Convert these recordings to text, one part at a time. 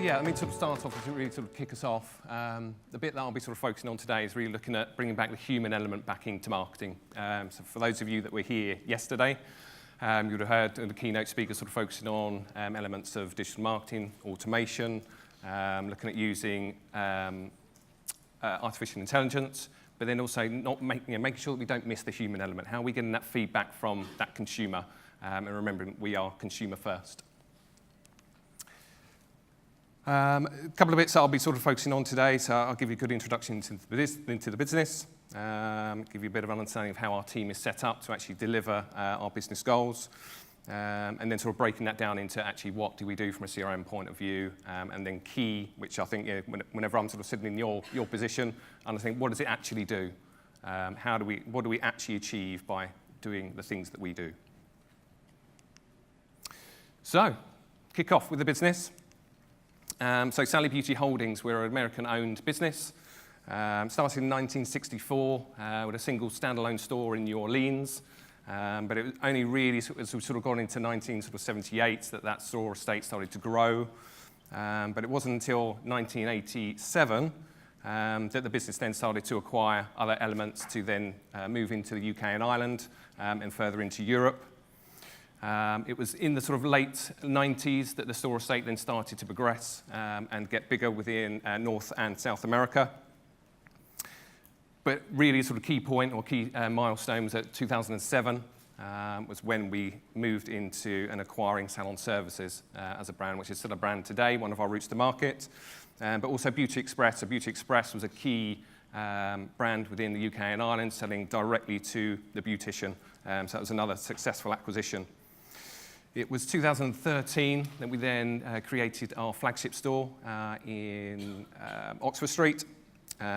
Yeah, I mean, to start off, to really sort of kick us off, the bit that I'll be sort of focusing on today is really looking at bringing back the human element back into marketing. So for those of you that were here yesterday, you would have heard the keynote speaker sort of focusing on elements of digital marketing, automation, looking at using artificial intelligence, but then also making sure that we don't miss the human element. How are we getting that feedback from that consumer? And remembering we are consumer first. A couple of bits that I'll be sort of focusing on today. So I'll give you a good introduction into the business, give you a bit of an understanding of how our team is set up to actually deliver our business goals, and then sort of breaking that down into actually what do we do from a CRM point of view, and then key, which I think whenever I'm sort of sitting in your position, and I think what does it actually do? What do we actually achieve by doing the things that we do? So, kick off with the business. So Sally Beauty Holdings, we're an American-owned business. Started in 1964 with a single standalone store in New Orleans. But it was only really, as we've sort of gone into 1978, that store estate started to grow. But it wasn't until 1987 that the business then started to acquire other elements to then move into the UK and Ireland and further into Europe. It was in the sort of late 90s that the store estate then started to progress and get bigger within North and South America. But really a sort of key point or key milestone was at 2007 was when we moved into and acquiring Salon Services as a brand, which is still a brand today, one of our routes to market. But also Beauty Express. So Beauty Express was a key brand within the UK and Ireland, selling directly to the beautician. So that was another successful acquisition. It was 2013 that we then created our flagship store in Oxford Street,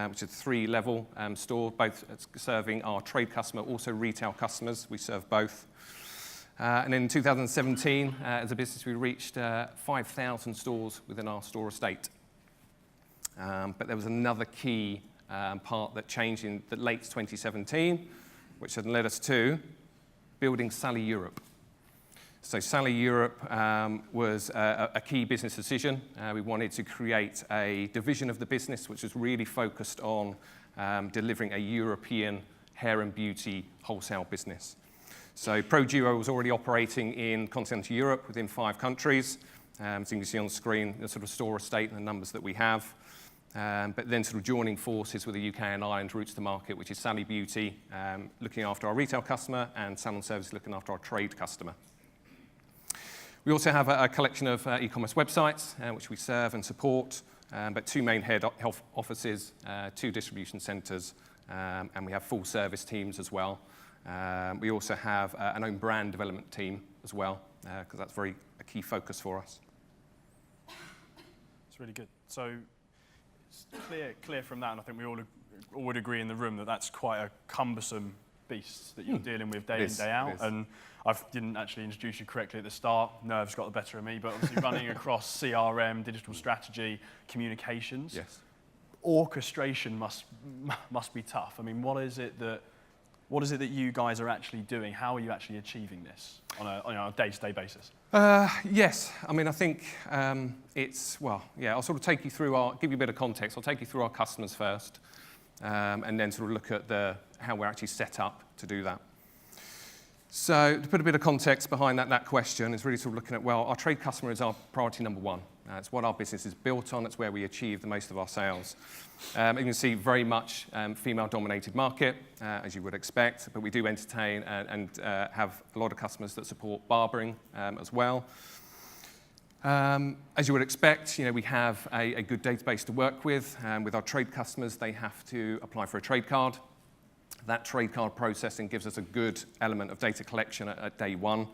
which is a 3-level store, both serving our trade customer, also retail customers. We serve both. And then in 2017, as a business, we reached 5,000 stores within our store estate. But there was another key part that changed in the late 2017, which had led us to building Sally Europe. So Sally Europe was a key business decision. We wanted to create a division of the business which was really focused on delivering a European hair and beauty wholesale business. So ProDuo was already operating in continental Europe within 5 countries. So you can see on the screen the sort of store estate and the numbers that we have. But then sort of joining forces with the UK and Ireland routes to market, which is Sally Beauty, looking after our retail customer, and Salon Services looking after our trade customer. We also have a collection of e-commerce websites, which we serve and support, but 2 main head offices, 2 distribution centres, and we have full service teams as well. We also have an own brand development team as well, because that's a key focus for us. It's really good. So it's clear from that, and I think we all would agree in the room that that's quite a cumbersome beast that you're dealing with day in, day out. And I didn't actually introduce you correctly at the start. Nerves got the better of me, but obviously running across CRM, digital strategy, communications. Yes. Orchestration must be tough. I mean, what is it that you guys are actually doing? How are you actually achieving this on a day-to-day basis? Yes, I mean, I think I'll sort of take you through give you a bit of context. I'll take you through our customers first, and then sort of look at how we're actually set up to do that. So to put a bit of context behind that question is really sort of looking at, well, our trade customer is our priority number 1. It's what our business is built on. It's where we achieve the most of our sales. You can see very much female-dominated market, as you would expect, but we do entertain and have a lot of customers that support barbering as well. As you would expect, we have a good database to work with. With our trade customers, they have to apply for a trade card. That trade card processing gives us a good element of data collection at day 1,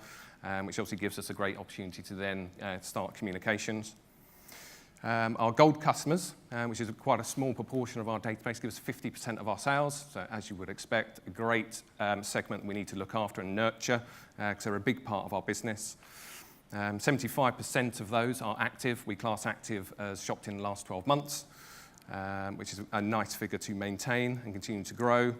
which obviously gives us a great opportunity to then start communications. Our gold customers, which is quite a small proportion of our database, gives us 50% of our sales. So as you would expect, a great segment we need to look after and nurture, because they're a big part of our business. 75% of those are active. We class active as shopped in the last 12 months, which is a nice figure to maintain and continue to grow.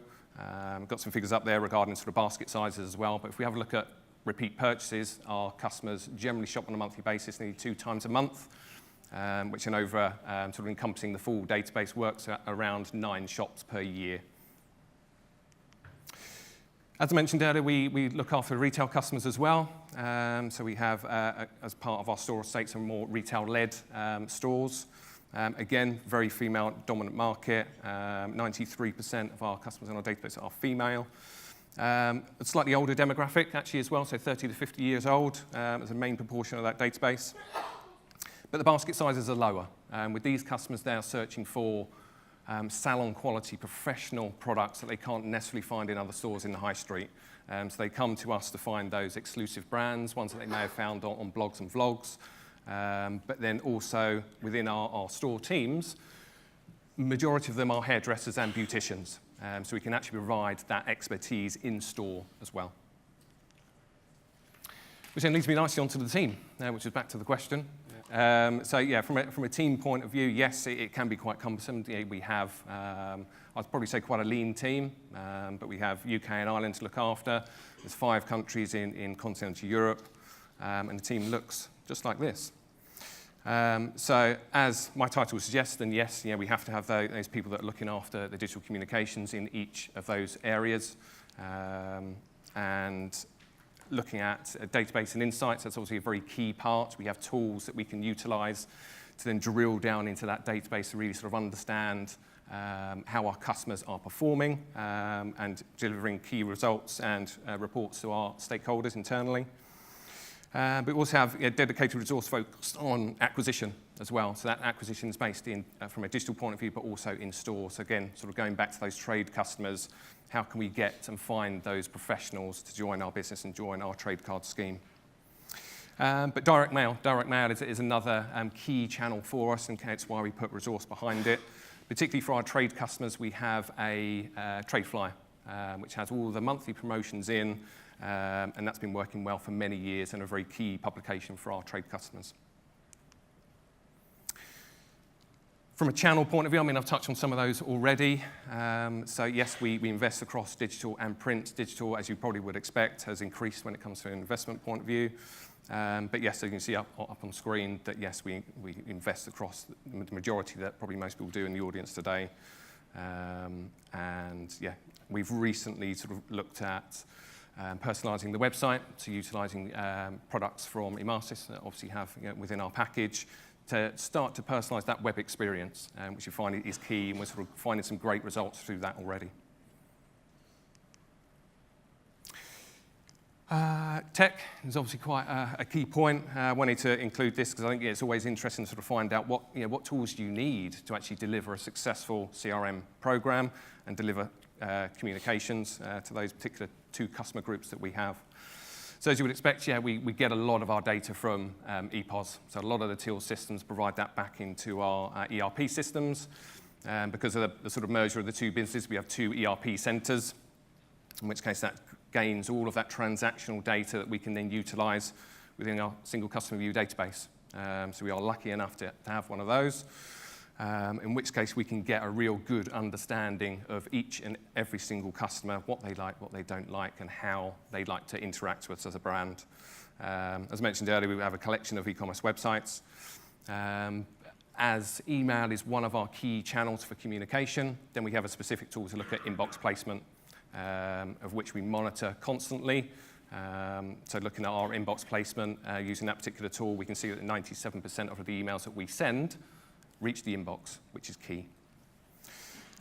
We've got some figures up there regarding sort of basket sizes as well, but if we have a look at repeat purchases, our customers generally shop on a monthly basis, nearly 2 times a month. which in over sort of encompassing the full database works at around 9 shops per year. As I mentioned earlier, we look after retail customers as well. So we have, as part of our store estate, some more retail-led stores. Again, very female-dominant market. 93% of our customers on our database are female. A slightly older demographic, actually, as well, so 30 to 50 years old as a main proportion of that database. But the basket sizes are lower. With these customers, they are searching for salon-quality professional products that they can't necessarily find in other stores in the high street. So they come to us to find those exclusive brands, ones that they may have found on blogs and vlogs. But then also within our store teams, majority of them are hairdressers and beauticians. So we can actually provide that expertise in store as well. Which then leads me nicely onto the team, which is back to the question. So yeah, from a team point of view, yes, it can be quite cumbersome. Yeah, we have, I'd probably say quite a lean team, but we have UK and Ireland to look after. There's 5 countries in continental Europe, and the team looks just like this. So as my title suggests, then yes, we have to have those people that are looking after the digital communications in each of those areas. And looking at database and insights, that's obviously a very key part. We have tools that we can utilize to then drill down into that database to really sort of understand how our customers are performing and delivering key results and reports to our stakeholders internally. But we also have a dedicated resource focused on acquisition as well. So that acquisition is based in from a digital point of view, but also in store. So again, sort of going back to those trade customers, how can we get and find those professionals to join our business and join our trade card scheme? But direct mail is another key channel for us, and that's why we put resource behind it. Particularly for our trade customers, we have a trade flyer, which has all the monthly promotions in, and that's been working well for many years and a very key publication for our trade customers. From a channel point of view, I mean, I've touched on some of those already. So yes, we invest across digital and print. Digital, as you probably would expect, has increased when it comes to an investment point of view. But yes, so you can see up on screen that yes, we invest across the majority that probably most people do in the audience today. And yeah, we've recently sort of looked at personalising the website, so utilising products from Emarsys that obviously have within our package to start to personalise that web experience, which we find is key, and we're sort of finding some great results through that already. Tech is obviously quite a key point. I wanted to include this because I think it's always interesting to sort of find out what tools do you need to actually deliver a successful CRM program and deliver communications to those particular 2 customer groups that we have. So as you would expect, we get a lot of our data from EPOS. So a lot of the till systems provide that back into our ERP systems. Because of the sort of merger of the 2 businesses, we have 2 ERP centres, in which case that gains all of that transactional data that we can then utilise within our single customer view database. So we are lucky enough to have one of those, in which case we can get a real good understanding of each and every single customer, what they like, what they don't like, and how they like to interact with us as a brand. As mentioned earlier, we have a collection of e-commerce websites. As email is one of our key channels for communication, then we have a specific tool to look at inbox placement, of which we monitor constantly. So looking at our inbox placement, using that particular tool, we can see that 97% of the emails that we send reach the inbox, which is key.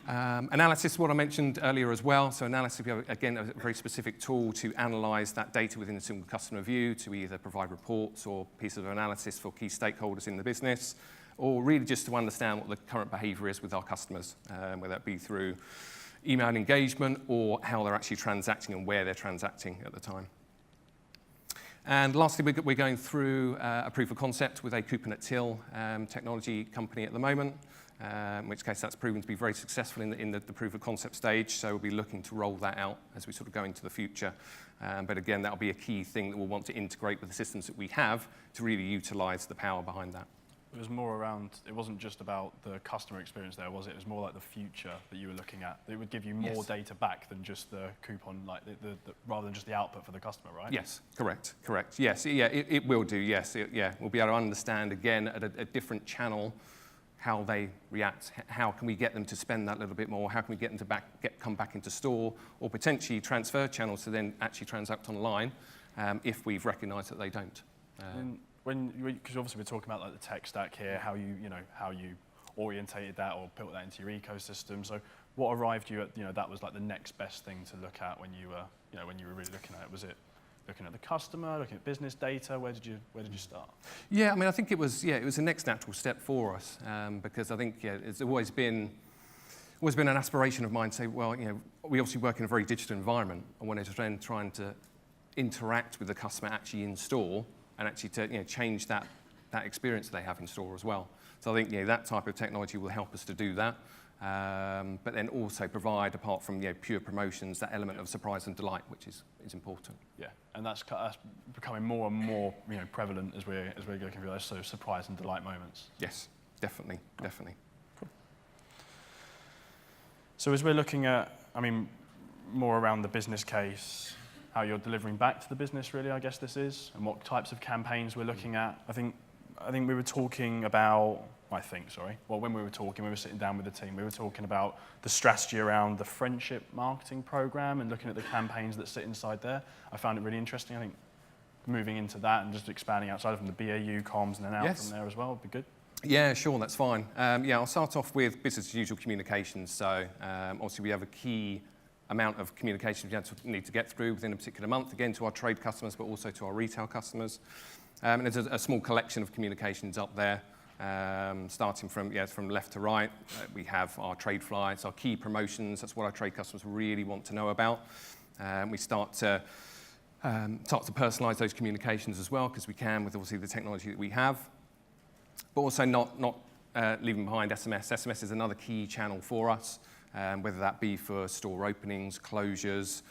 Analysis, what I mentioned earlier as well. So analysis, we have, again, a very specific tool to analyse that data within a single customer view to either provide reports or pieces of analysis for key stakeholders in the business, or really just to understand what the current behaviour is with our customers, whether that be through email engagement or how they're actually transacting and where they're transacting at the time. And lastly, we're going through a proof of concept with a coupon at till technology company at the moment, in which case that's proven to be very successful in the proof of concept stage. So we'll be looking to roll that out as we sort of go into the future. But again, that'll be a key thing that we'll want to integrate with the systems that we have to really utilise the power behind that. It was more around, it wasn't just about the customer experience there, was it? It was more like the future that you were looking at. It would give you more data back than just the coupon, like rather than just the output for the customer, right? Yes, correct. Yes, yeah, it will do, yes. We'll be able to understand, again, at a different channel, how they react. How can we get them to spend that little bit more? How can we get them to come back into store, or potentially transfer channels to then actually transact online if we've recognised that they don't. Because obviously we're talking about like the tech stack here, how you orientated that or built that into your ecosystem. So what arrived you at, that was like the next best thing to look at when you were, when you were really looking at it? Was it looking at the customer, looking at business data? Where did you start? Yeah, I mean, I think it was the next natural step for us because I think it's always been an aspiration of mine to say, well, we obviously work in a very digital environment. I wanted to trying to interact with the customer actually in store and actually to change that experience they have in store as well. So I think that type of technology will help us to do that, but then also provide, apart from pure promotions, that element of surprise and delight, which is important. Yeah, and that's becoming more and more prevalent as we're going through those sort of surprise and delight moments. Yes, definitely. Cool. So as we're looking at, more around the business case, how you're delivering back to the business, really, I guess this is, and what types of campaigns we're looking at. I think we were talking about, when we were talking, we were sitting down with the team, we were talking about the strategy around the friendship marketing program and looking at the campaigns that sit inside there. I found it really interesting. I think moving into that and just expanding outside from the BAU comms and then out from there as well would be good. Yeah, sure, that's fine. I'll start off with business as usual communications. So obviously we have a key amount of communications we need to get through within a particular month, again to our trade customers, but also to our retail customers. And there's a small collection of communications up there, starting from left to right. We have our trade flyers, our key promotions. That's what our trade customers really want to know about. We start to personalise those communications as well, because we can with obviously the technology that we have. But also not leaving behind SMS. SMS is another key channel for us. Whether that be for store openings, closures,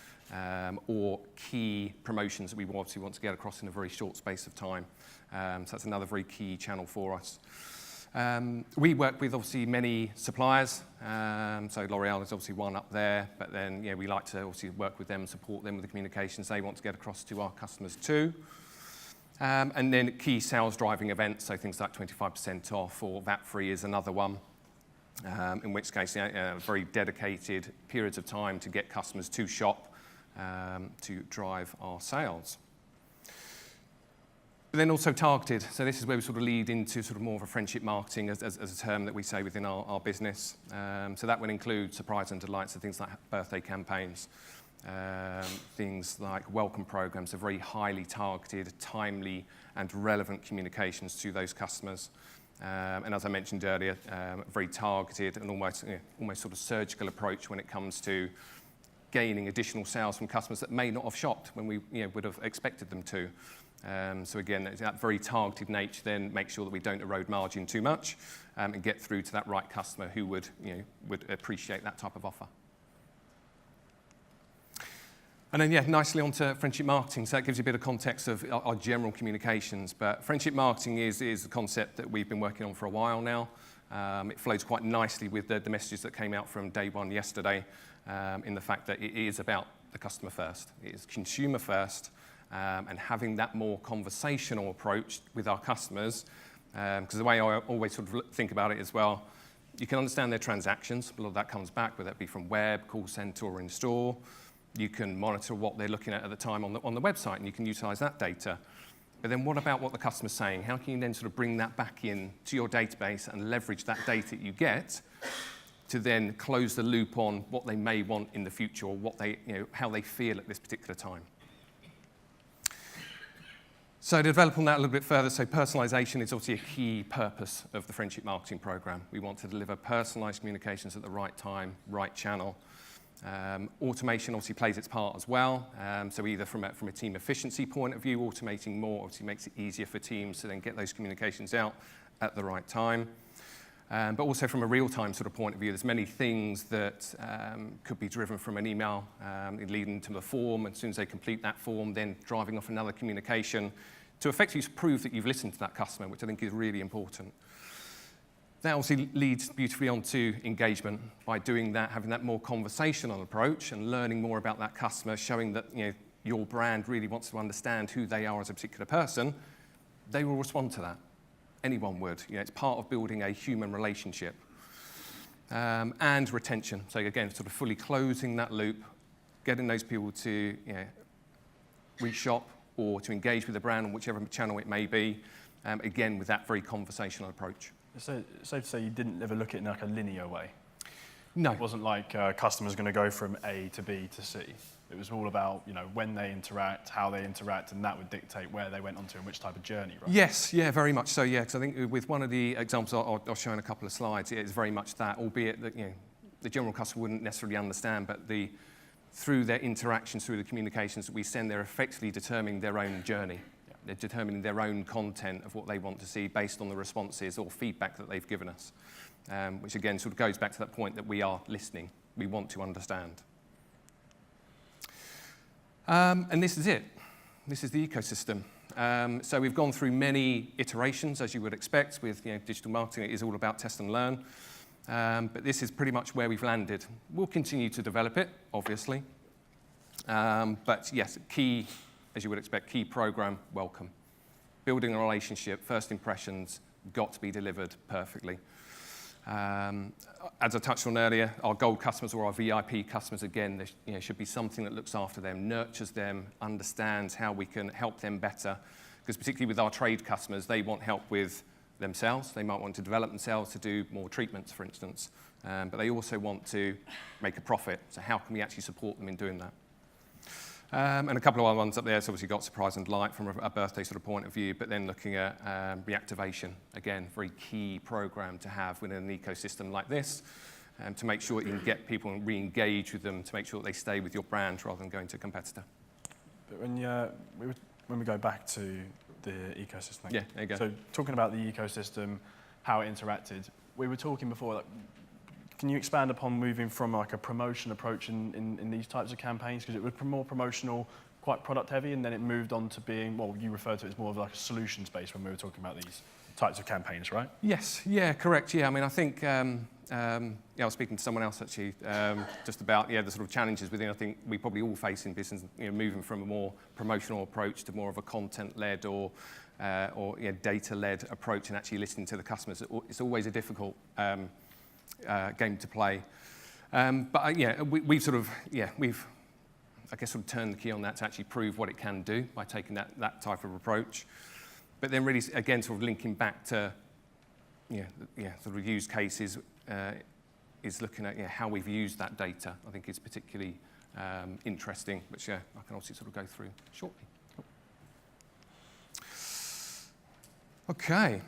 or key promotions that we obviously want to get across in a very short space of time. So that's another very key channel for us. We work with obviously many suppliers, so L'Oreal is obviously one up there, but then we like to obviously work with them, support them with the communications they want to get across to our customers too. And then key sales driving events, so things like 25% off or VAT-free is another one. In which case, very dedicated periods of time to get customers to shop to drive our sales. But then also targeted. So this is where we sort of lead into sort of more of a friendship marketing as a term that we say within our business. So that would include surprise and delights, so things like birthday campaigns, things like welcome programs, so very highly targeted, timely and relevant communications to those customers. And as I mentioned earlier, very targeted and almost sort of surgical approach when it comes to gaining additional sales from customers that may not have shopped when we would have expected them to. So again, that very targeted nature then makes sure that we don't erode margin too much and get through to that right customer who would appreciate that type of offer. And then, nicely onto friendship marketing. So that gives you a bit of context of our general communications. But friendship marketing is a concept that we've been working on for a while now. It flows quite nicely with the messages that came out from day one yesterday in the fact that it is about the customer first. It is consumer first and having that more conversational approach with our customers. Because the way I always sort of think about it as well, you can understand their transactions. A lot of that comes back, whether that be from web, call center, or in store. You can monitor what they're looking at the time on the website, and you can utilize that data. But then what about what the customer's saying? How can you then sort of bring that back in to your database and leverage that data you get to then close the loop on what they may want in the future or what they, how they feel at this particular time? So to develop on that a little bit further, so personalization is obviously a key purpose of the friendship marketing program. We want to deliver personalized communications at the right time, right channel. Automation obviously plays its part as well. So either from a team efficiency point of view, automating more obviously makes it easier for teams to then get those communications out at the right time. But also from a real-time sort of point of view, there's many things that could be driven from an email leading to the form. As soon as they complete that form, then driving off another communication to effectively prove that you've listened to that customer, which I think is really important. That obviously leads beautifully onto engagement. By doing that, having that more conversational approach and learning more about that customer, showing that your brand really wants to understand who they are as a particular person, they will respond to that. Anyone would. It's part of building a human relationship. And retention. So again, sort of fully closing that loop, getting those people to reshop or to engage with the brand on whichever channel it may be, again, with that very conversational approach. So safe to say you didn't ever look at it in like a linear way? No. It wasn't like customers going to go from A to B to C. It was all about when they interact, how they interact, and that would dictate where they went onto and which type of journey, right? Yes, yeah, very much so, yeah. Because I think with one of the examples I'll show in a couple of slides, it's very much that, albeit that the general customer wouldn't necessarily understand, but through their interactions, through the communications that we send, they're effectively determining their own journey. Yeah. They're determining their own content of what they want to see based on the responses or feedback that they've given us, which again sort of goes back to that point that we are listening. We want to understand. And this is it. This is the ecosystem. So we've gone through many iterations, as you would expect. With digital marketing, it is all about test and learn. But this is pretty much where we've landed. We'll continue to develop it, obviously. But yes, key, as you would expect, key program, welcome. Building a relationship, first impressions, got to be delivered perfectly. As I touched on earlier, our gold customers or our VIP customers, again, there should be something that looks after them, nurtures them, understands how we can help them better. Because particularly with our trade customers, they want help with themselves. They might want to develop themselves to do more treatments, for instance. But they also want to make a profit. So how can we actually support them in doing that? And a couple of other ones up there, so obviously got surprise and delight from a birthday sort of point of view, but then looking at reactivation, again, very key program to have within an ecosystem like this, to make sure that you can get people and re-engage with them, to make sure that they stay with your brand rather than going to a competitor. But when we go back to the ecosystem, yeah, there you go. So talking about the ecosystem, how it interacted, we were talking before, like, can you expand upon moving from like a promotion approach in these types of campaigns? Because it was more promotional, quite product heavy, and then it moved on to being, well, you referred to it as more of like a solutions based when we were talking about these types of campaigns, right? Yes, yeah, correct. Yeah, I mean, I think, I was speaking to someone else actually just about, the sort of challenges within, I think we probably all face in business, moving from a more promotional approach to more of a content-led or data-led approach and actually listening to the customers. It's always a difficult game to play. But we've sort of, I guess, sort of turned the key on that to actually prove what it can do by taking that type of approach. But then really, again, sort of linking back to, sort of use cases is looking at how we've used that data. I think is particularly interesting, which I can also sort of go through shortly. Okay.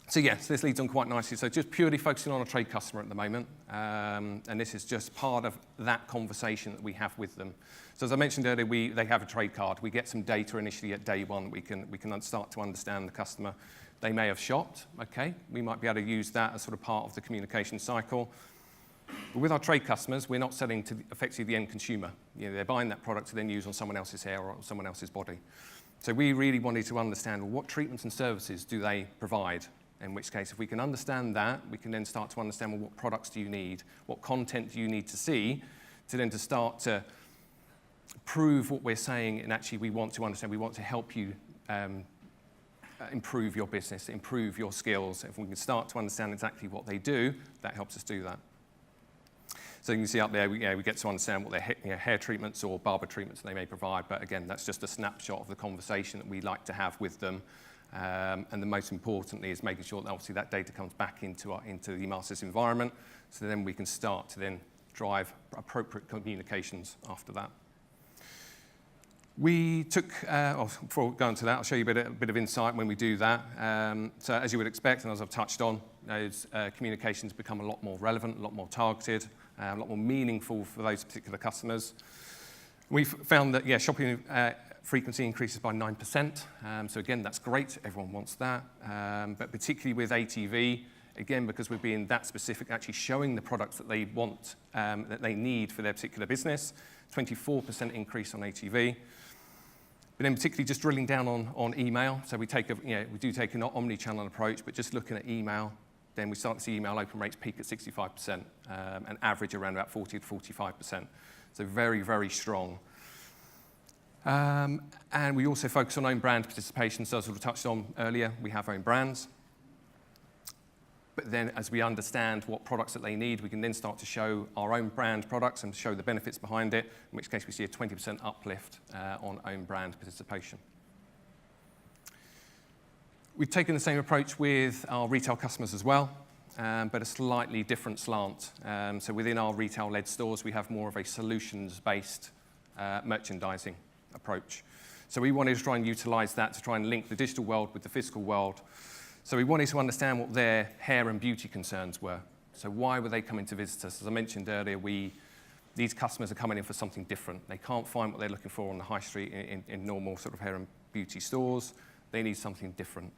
So yes, this leads on quite nicely. So just purely focusing on a trade customer at the moment, and this is just part of that conversation that we have with them. So as I mentioned earlier, they have a trade card. We get some data initially at day one. We can start to understand the customer. They may have shopped. Okay, we might be able to use that as sort of part of the communication cycle. But with our trade customers, we're not selling to effectively the end consumer. They're buying that product to then use on someone else's hair or someone else's body. So we really wanted to understand, well, what treatments and services do they provide? In which case, if we can understand that, we can then start to understand, well, what products do you need? What content do you need to see to then to start to prove what we're saying, and actually we want to understand, we want to help you improve your business, improve your skills. If we can start to understand exactly what they do, that helps us do that. So you can see up there, we get to understand what their hair treatments or barber treatments they may provide, but again, that's just a snapshot of the conversation that we like to have with them. And the most importantly is making sure that obviously that data comes back into the Emarsys environment, so then we can start to then drive appropriate communications after that. We took, before we go into that, I'll show you a bit of insight when we do that. So as you would expect, and as I've touched on, those communications become a lot more relevant, a lot more targeted, a lot more meaningful for those particular customers. We've found that, shopping frequency increases by 9%. So again, that's great. Everyone wants that. But particularly with ATV, again, because we're being that specific, actually showing the products that they want, that they need for their particular business. 24% increase on ATV. But then particularly just drilling down on email. So we do take an omni-channel approach, but just looking at email, then we start to see email open rates peak at 65%, and average around about 40 to 45%. So very, very strong. And we also focus on own brand participation. So as I sort of touched on earlier, we have own brands. But then as we understand what products that they need, we can then start to show our own brand products and show the benefits behind it, in which case we see a 20% uplift on own brand participation. We've taken the same approach with our retail customers as well, but a slightly different slant. So within our retail-led stores, we have more of a solutions-based merchandising approach. So we wanted to try and utilize that to try and link the digital world with the physical world. So we wanted to understand what their hair and beauty concerns were. So why were they coming to visit us? As I mentioned earlier, these customers are coming in for something different. They can't find what they're looking for on the high street in normal sort of hair and beauty stores. They need something different.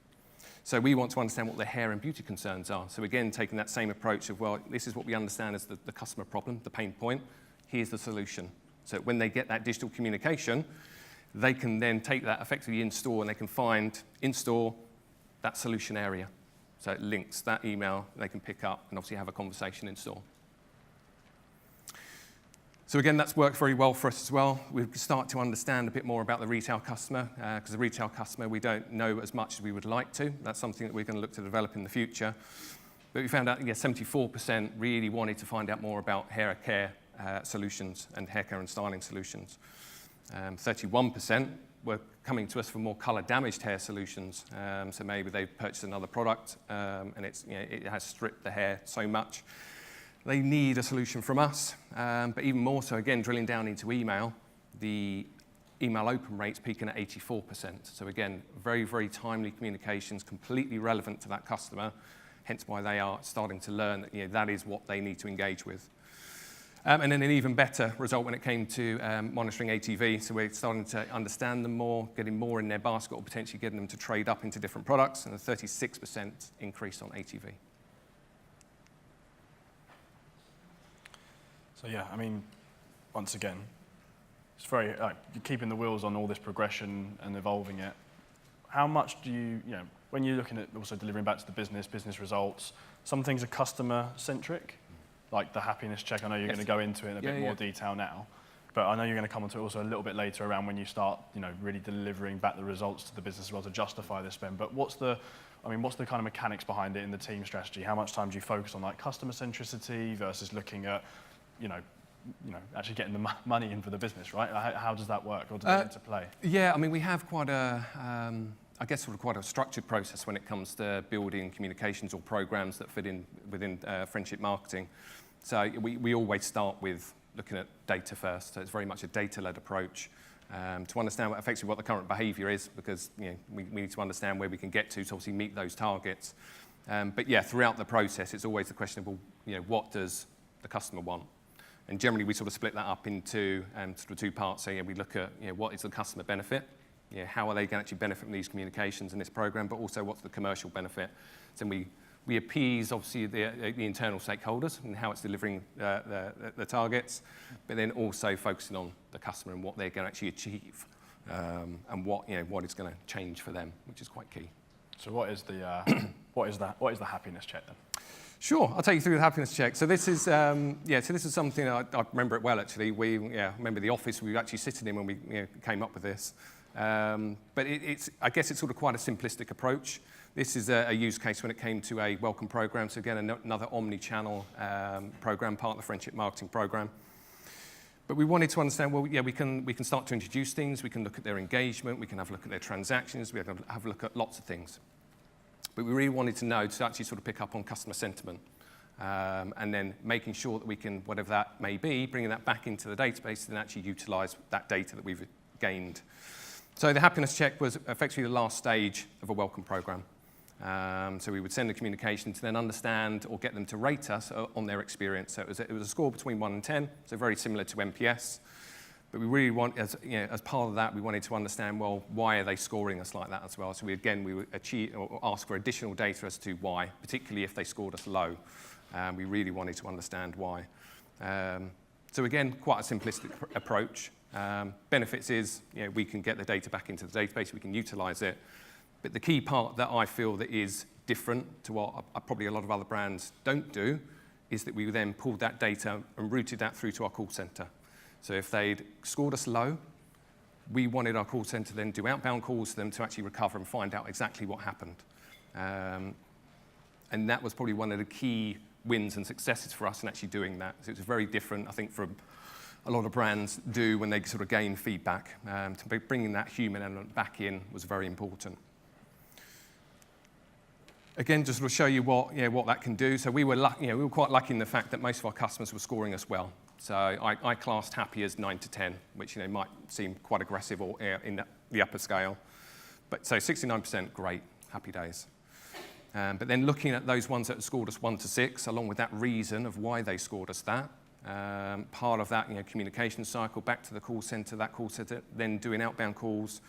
So we want to understand what their hair and beauty concerns are. So again, taking that same approach of, well, this is what we understand as the customer problem, the pain point. Here's the solution. So when they get that digital communication, they can then take that effectively in-store, and they can find in-store that solution area. So it links that email they can pick up and obviously have a conversation in store. So again, that's worked very well for us as well. We start to understand a bit more about the retail customer, because the retail customer, we don't know as much as we would like to. That's something that we're going to look to develop in the future. But we found out, 74% really wanted to find out more about hair care solutions and hair care and styling solutions. 31% were coming to us for more color-damaged hair solutions. So maybe they've purchased another product, and it has stripped the hair so much. They need a solution from us, but even more so, again, drilling down into email, the email open rates peaking at 84%. So again, very, very timely communications, completely relevant to that customer, hence why they are starting to learn that that is what they need to engage with. And then an even better result when it came to monitoring ATV. So we're starting to understand them more, getting more in their basket, or potentially getting them to trade up into different products, and a 36% increase on ATV. So yeah, I mean, once again, it's very, you're keeping the wheels on all this progression and evolving it. How much do you when you're looking at also delivering back to the business results, some things are customer-centric, like the happiness check. I know you're going to go into it in a bit more detail now, but I know you're going to come onto it also a little bit later around when you start, really delivering back the results to the business as well to justify the spend. But what's the kind of mechanics behind it in the team strategy? How much time do you focus on like customer centricity versus looking at actually getting the money in for the business, right? How does that work, or does it into play? Yeah, I mean, we have quite a, quite a structured process when it comes to building communications or programs that fit in within friendship marketing. So we always start with looking at data first. So it's very much a data-led approach to understand effectively what the current behaviour is, because we need to understand where we can get to obviously meet those targets. But yeah, throughout the process, it's always the question of, well, what does the customer want? And generally, we sort of split that up into sort of two parts. So we look at what is the customer benefit, how are they going to actually benefit from these communications in this program, but also what's the commercial benefit. So we appease obviously the internal stakeholders and how it's delivering the targets, but then also focusing on the customer and what they're going to actually achieve, and what is going to change for them, which is quite key. So what is the the happiness check then? Sure, I'll take you through the happiness check. So this is, this is something I remember it well actually. We remember the office we were actually sitting in when we came up with this. But I guess it's sort of quite a simplistic approach. This is a use case when it came to a welcome program. So again, another omni-channel program, part of the friendship marketing program. But we wanted to understand, well, we can start to introduce things. We can look at their engagement. We can have a look at their transactions. We can have a look at lots of things. But we really wanted to know to actually sort of pick up on customer sentiment, and then making sure that we can, whatever that may be, bringing that back into the database and actually utilise that data that we've gained. So the happiness check was effectively the last stage of a welcome program. So we would send a communication to then understand or get them to rate us on their experience. So it was a score between 1 and 10, so very similar to NPS. But we really want, as part of that, we wanted to understand, well, why are they scoring us like that as well? So we would ask for additional data as to why, particularly if they scored us low. We really wanted to understand why. So again, quite a simplistic approach. Benefits is, we can get the data back into the database, we can utilize it. But the key part that I feel that is different to what probably a lot of other brands don't do is that we then pulled that data and routed that through to our call center. So if they'd scored us low, we wanted our call center then to do outbound calls to them to actually recover and find out exactly what happened. And that was probably one of the key wins and successes for us in actually doing that. So it was very different, I think, from a lot of brands do when they sort of gain feedback. To bringing that human element back in was very important. Again, just to show you what that can do. So we were quite lucky in the fact that most of our customers were scoring us well. So I classed happy as 9 to 10, which might seem quite aggressive or in the upper scale. But so 69%, great, happy days. But then looking at those ones that scored us 1 to 6, along with that reason of why they scored us that, part of that communication cycle back to the call center, that call center then doing outbound calls.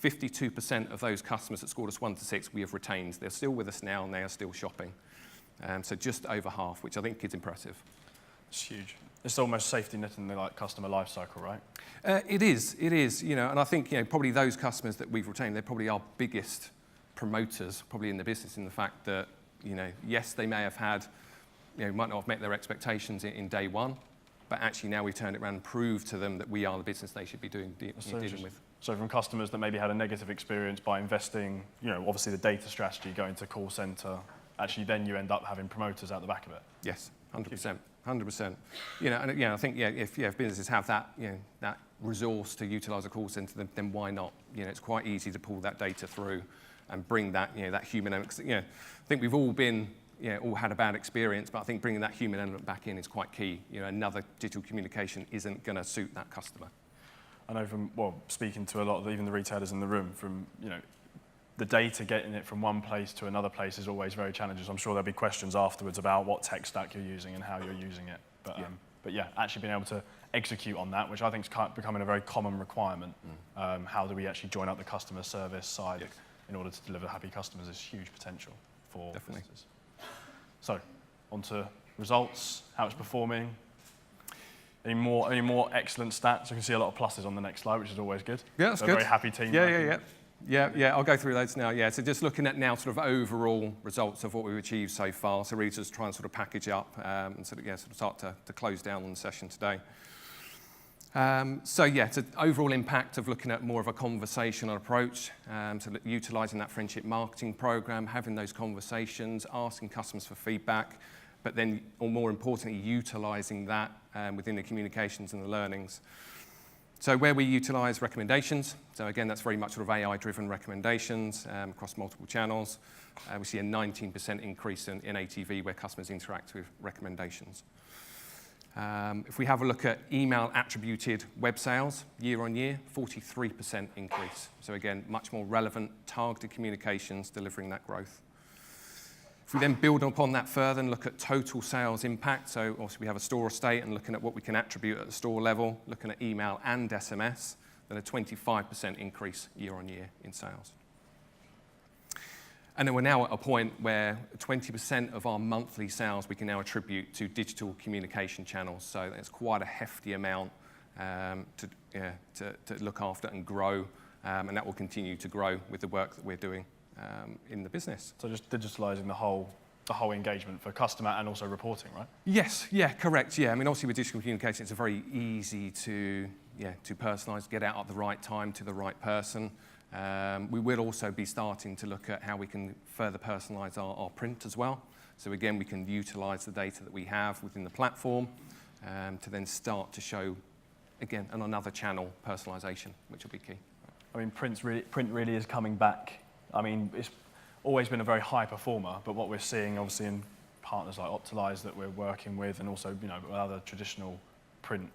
52% of those customers that scored us 1 to 6 we have retained. They're still with us now and they are still shopping. So just over half, which I think is impressive. It's huge. It's almost safety net in the customer life cycle, right? It is, and I think probably those customers that we've retained, they're probably our biggest promoters probably in the business, in the fact that yes, they may have had might not have met their expectations in day one, but actually now we've turned it around and proved to them that we are the business they should be dealing with. So from customers that maybe had a negative experience by investing, obviously the data strategy, going to call center, actually then you end up having promoters out the back of it. Yes, 100%. 100%. And I think if businesses have that that resource to utilize a call center, then why not? It's quite easy to pull that data through and bring that that human element. I think we've all been all had a bad experience, but I think bringing that human element back in is quite key. Another digital communication isn't going to suit that customer. I know from speaking to a lot of even the retailers in the room, from the data, getting it from one place to another place is always very challenging. So I'm sure there'll be questions afterwards about what tech stack you're using and how you're using it. But actually being able to execute on that, which I think is becoming a very common requirement. How do we actually join up the customer service side in order to deliver happy customers is huge potential for businesses. So, on to results, how it's performing. Any more excellent stats? You can see a lot of pluses on the next slide, which is always good. Yeah, that's good. A very happy team. Yeah, I'll go through those now. Yeah, so just looking at now sort of overall results of what we've achieved so far. So really just try and sort of package up and sort of start to close down on the session today. So overall impact of looking at more of a conversational approach, so utilising that friendship marketing program, having those conversations, asking customers for feedback, but then, or more importantly, utilising that within the communications and the learnings. So where we utilise recommendations, so again, that's very much sort of AI-driven recommendations across multiple channels. We see a 19% increase in ATV where customers interact with recommendations. If we have a look at email attributed web sales, year on year, 43% increase. So again, much more relevant, targeted communications delivering that growth. If we then build upon that further and look at total sales impact, so obviously we have a store estate and looking at what we can attribute at the store level, looking at email and SMS, then a 25% increase year on year in sales. And then we're now at a point where 20% of our monthly sales we can now attribute to digital communication channels. So it's quite a hefty amount to look after and grow, and that will continue to grow with the work that we're doing in the business. So just digitalising the whole engagement for customer and also reporting, right? Yes, correct. Yeah, I mean, obviously with digital communication, it's very easy to personalise, get out at the right time to the right person. We will also be starting to look at how we can further personalise our print as well. So again, we can utilise the data that we have within the platform to then start to show, again, on another channel personalisation, which will be key. I mean, print really is coming back. I mean, it's always been a very high performer, but what we're seeing, obviously, in partners like Optilize that we're working with, and also other traditional print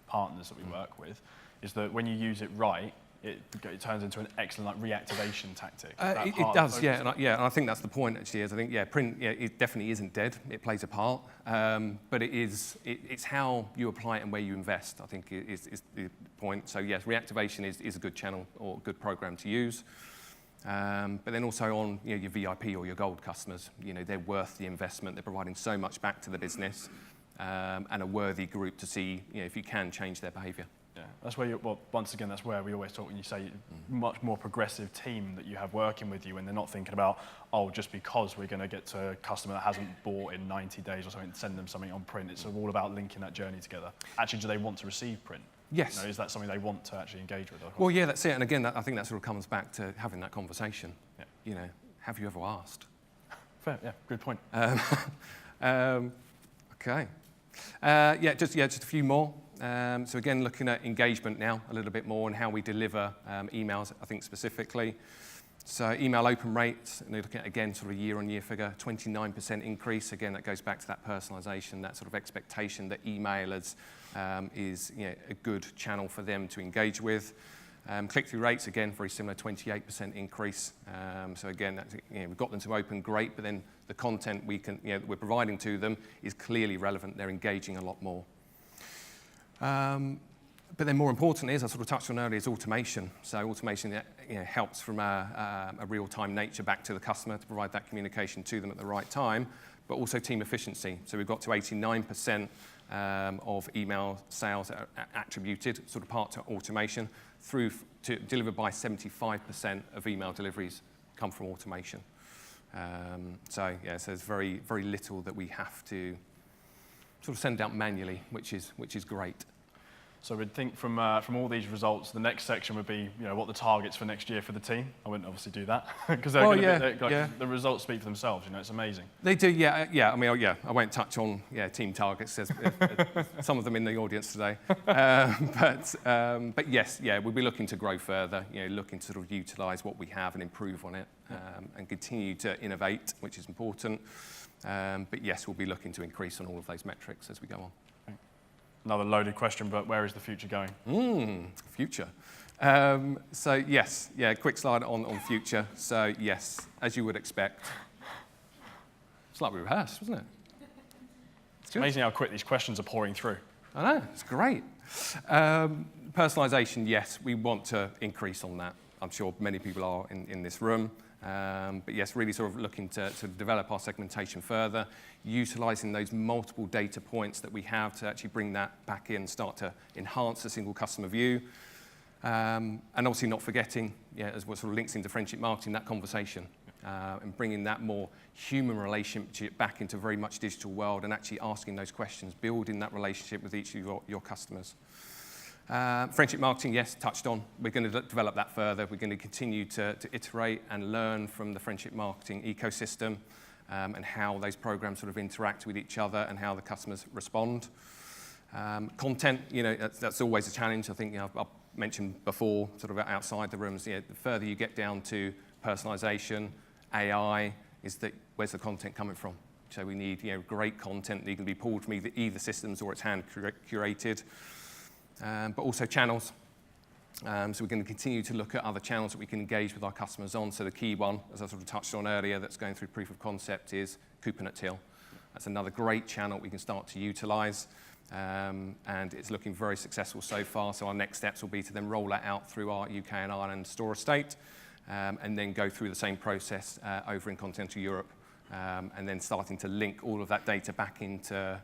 partners that we work with, is that when you use it right, it turns into an excellent reactivation tactic. It does, yeah, and I think that's the point actually. Is I think print, it definitely isn't dead. It plays a part, but it's how you apply it and where you invest. I think is the point. So yes, reactivation is a good channel or a good program to use. But then also on your VIP or your gold customers, they're worth the investment. They're providing so much back to the business, and a worthy group to see if you can change their behaviour. Yeah, that's where once again, that's where we always talk when you say much more progressive team that you have working with you, and they're not thinking about, just because we're going to get to a customer that hasn't bought in 90 days or something, send them something on print. It's all about linking that journey together. Actually, do they want to receive print? Yes. Is that something they want to actually engage with? Well, yeah, that's it. And again, I think that sort of comes back to having that conversation. Yeah. Have you ever asked? Fair, yeah, good point. Okay. Just a few more. So again, looking at engagement now a little bit more and how we deliver emails, I think specifically. So email open rates, and looking at, again, sort of a year-on-year figure, 29% increase. Again, that goes back to that personalisation, that sort of expectation that emailers is a good channel for them to engage with. Click-through rates, again, very similar, 28% increase. So again, we've got them to open, great, but then the content that we're providing to them is clearly relevant. They're engaging a lot more. But then more important is, I sort of touched on earlier, is automation. So automation helps from a real-time nature back to the customer to provide that communication to them at the right time, but also team efficiency. So we've got to 89% of email sales that are attributed, sort of part to automation, through to delivered by 75% of email deliveries come from automation. So there's very, very little that we have to sort of send out manually, which is great. So we'd think from all these results, the next section would be, what the targets for next year for the team. I wouldn't obviously do that because the results speak for themselves. It's amazing. They do, yeah. I mean, I won't touch on team targets. There's some of them in the audience today, but yes, we'll be looking to grow further. Looking to sort of utilise what we have and improve on it, and continue to innovate, which is important. But yes, we'll be looking to increase on all of those metrics as we go on. Another loaded question, but where is the future going? Future. So yes, quick slide on future. So yes, as you would expect. It's like we rehearsed, wasn't it? It's amazing how quick these questions are pouring through. I know, it's great. Personalisation, yes, we want to increase on that. I'm sure many people are in this room. But yes, really sort of looking to develop our segmentation further, utilising those multiple data points that we have to actually bring that back in, start to enhance the single customer view. And obviously not forgetting, as what sort of links into friendship marketing, that conversation, and bringing that more human relationship back into a very much digital world and actually asking those questions, building that relationship with each of your customers. Friendship marketing, yes, touched on. We're going to develop that further. We're going to continue to iterate and learn from the friendship marketing ecosystem, and how those programs sort of interact with each other and how the customers respond. Content, that's always a challenge. I think I've mentioned before, sort of outside the rooms, the further you get down to personalization, AI, is that where's the content coming from? So we need great content that can be pulled from either systems or it's hand curated. But also channels. So we're going to continue to look at other channels that we can engage with our customers on. So the key one, as I sort of touched on earlier, that's going through proof of concept is coupon at till. That's another great channel we can start to utilise, and it's looking very successful so far. So our next steps will be to then roll that out through our UK and Ireland store estate, and then go through the same process over in continental Europe, and then starting to link all of that data back into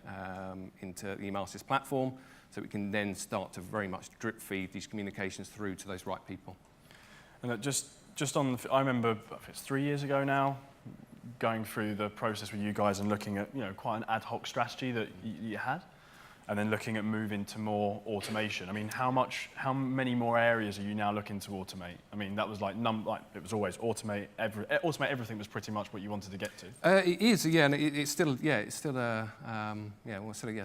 the Emarsys platform. So we can then start to very much drip feed these communications through to those right people. And just on, I remember it's 3 years ago now, going through the process with you guys and looking at quite an ad hoc strategy that you had, and then looking at moving to more automation. I mean, how many more areas are you now looking to automate? I mean, that was like it was always automate everything was pretty much what you wanted to get to. It is, and it's still a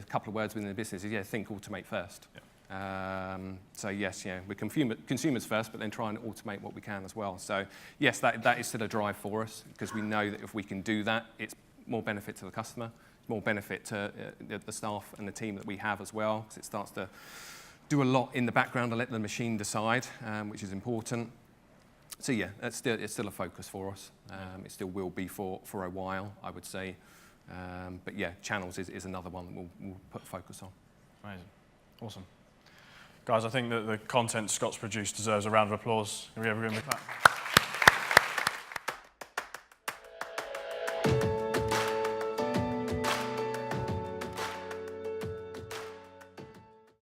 couple of words within the business is think automate first. Yeah. So yes, we're consumers first, but then try and automate what we can as well. So yes, that is still a drive for us, because we know that if we can do that, it's more benefit to the customer, more benefit to the staff and the team that we have as well, because it starts to do a lot in the background and let the machine decide, which is important. So yeah, it's still a focus for us. It still will be for a while, I would say. But yeah, channels is another one that we'll put focus on. Amazing. Awesome. Guys, I think that the content Scott's produced deserves a round of applause. Can we ever give him a clap?